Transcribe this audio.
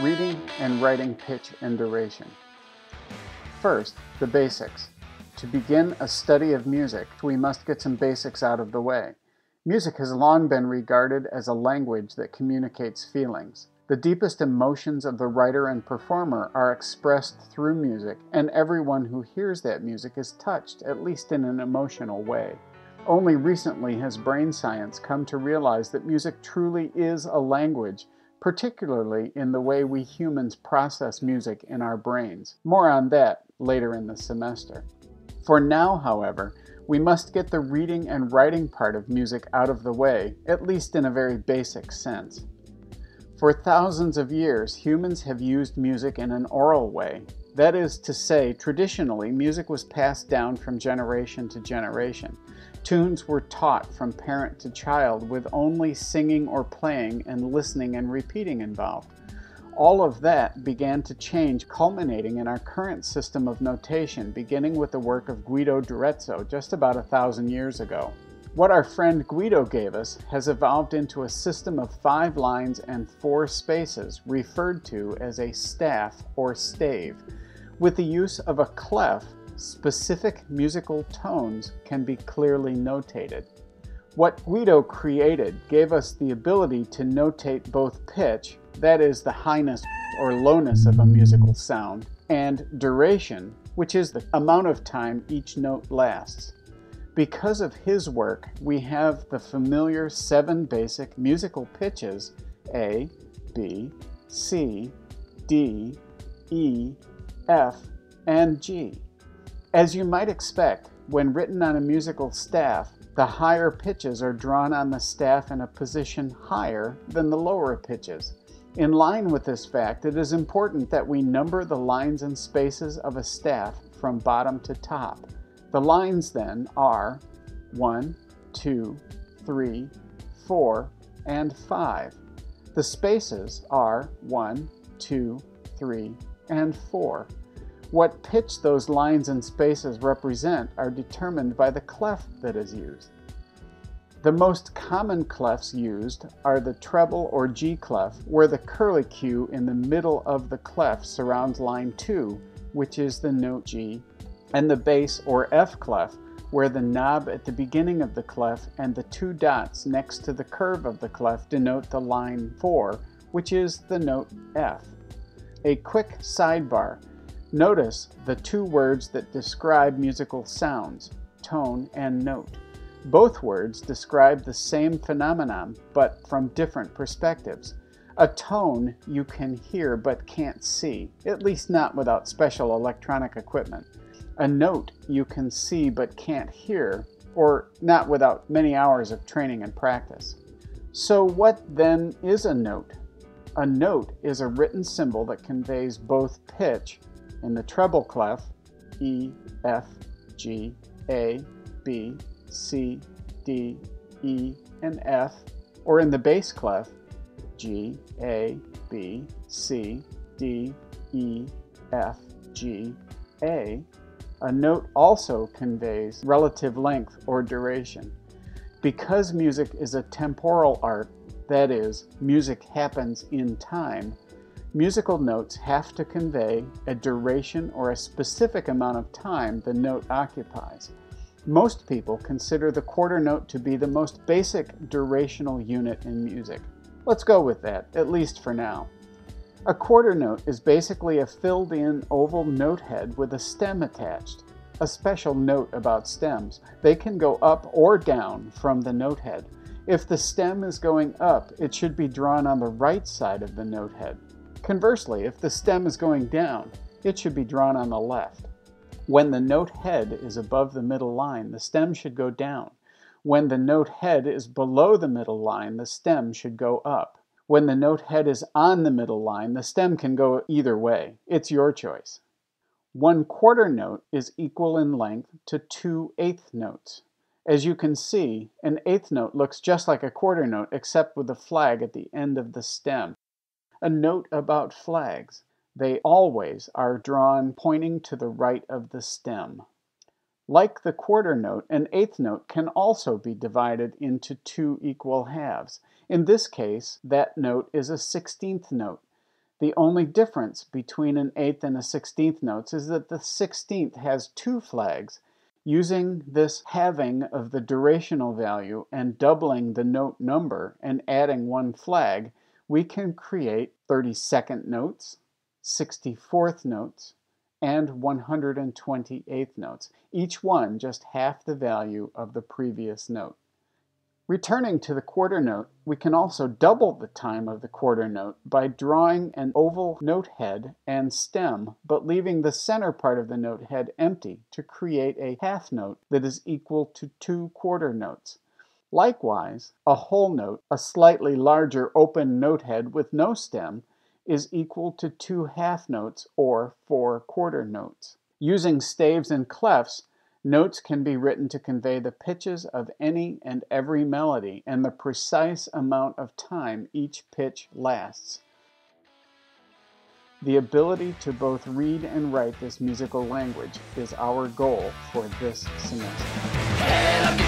Reading and writing pitch and duration. First, the basics. To begin a study of music, we must get some basics out of the way. Music has long been regarded as a language that communicates feelings. The deepest emotions of the writer and performer are expressed through music, and everyone who hears that music is touched, at least in an emotional way. Only recently has brain science come to realize that music truly is a language, particularly in the way we humans process music in our brains. More on that later in the semester. For now, however, we must get the reading and writing part of music out of the way, at least in a very basic sense. For thousands of years, humans have used music in an oral way. That is to say, traditionally, music was passed down from generation to generation. Tunes were taught from parent to child with only singing or playing and listening and repeating involved. All of that began to change, culminating in our current system of notation, beginning with the work of Guido d'Arezzo just about 1,000 years ago. What our friend Guido gave us has evolved into a system of 5 lines and 4 spaces, referred to as a staff or stave. With the use of a clef, specific musical tones can be clearly notated. What Guido created gave us the ability to notate both pitch, that is the highness or lowness of a musical sound, and duration, which is the amount of time each note lasts. Because of his work, we have the familiar 7 basic musical pitches A, B, C, D, E, F, and G. As you might expect, when written on a musical staff, the higher pitches are drawn on the staff in a position higher than the lower pitches. In line with this fact, it is important that we number the lines and spaces of a staff from bottom to top. The lines then are 1, 2, 3, 4, and 5. The spaces are 1, 2, 3, and 4. What pitch those lines and spaces represent are determined by the clef that is used. The most common clefs used are the treble or G clef, where the curlicue in the middle of the clef surrounds line 2, which is the note G, and the bass or F clef, where the knob at the beginning of the clef and the 2 dots next to the curve of the clef denote the line 4, which is the note F. A quick sidebar. Notice the 2 words that describe musical sounds, tone and note. Both words describe the same phenomenon, but from different perspectives. A tone you can hear but can't see, at least not without special electronic equipment. A note you can see but can't hear, or not without many hours of training and practice. So what then is a note? A note is a written symbol that conveys both pitch in the treble clef, E, F, G, A, B, C, D, E, and F, or in the bass clef, G, A, B, C, D, E, F, G, A. A note also conveys relative length or duration. Because music is a temporal art, that is, music happens in time, musical notes have to convey a duration or a specific amount of time the note occupies. Most people consider the quarter note to be the most basic durational unit in music. Let's go with that, at least for now. A quarter note is basically a filled-in oval note head with a stem attached. A special note about stems: they can go up or down from the note head. If the stem is going up, it should be drawn on the right side of the note head. Conversely, if the stem is going down, it should be drawn on the left. When the note head is above the middle line, the stem should go down. When the note head is below the middle line, the stem should go up. When the note head is on the middle line, the stem can go either way. It's your choice. 1 quarter note is equal in length to 2 eighth notes. As you can see, an eighth note looks just like a quarter note except with a flag at the end of the stem. A note about flags: they always are drawn pointing to the right of the stem. Like the quarter note, an eighth note can also be divided into 2 equal halves. In this case, that note is a 16th note. The only difference between an 8th and a 16th notes is that the 16th has 2 flags. Using this halving of the durational value and doubling the note number and adding 1 flag, we can create 32nd notes, 64th notes, and 128th notes, each one just half the value of the previous note. Returning to the quarter note, we can also double the time of the quarter note by drawing an oval note head and stem, but leaving the center part of the note head empty to create a half note that is equal to 2 quarter notes. Likewise, a whole note, a slightly larger open note head with no stem, is equal to 2 half notes or 4 quarter notes. Using staves and clefs, notes can be written to convey the pitches of any and every melody and the precise amount of time each pitch lasts. The ability to both read and write this musical language is our goal for this semester.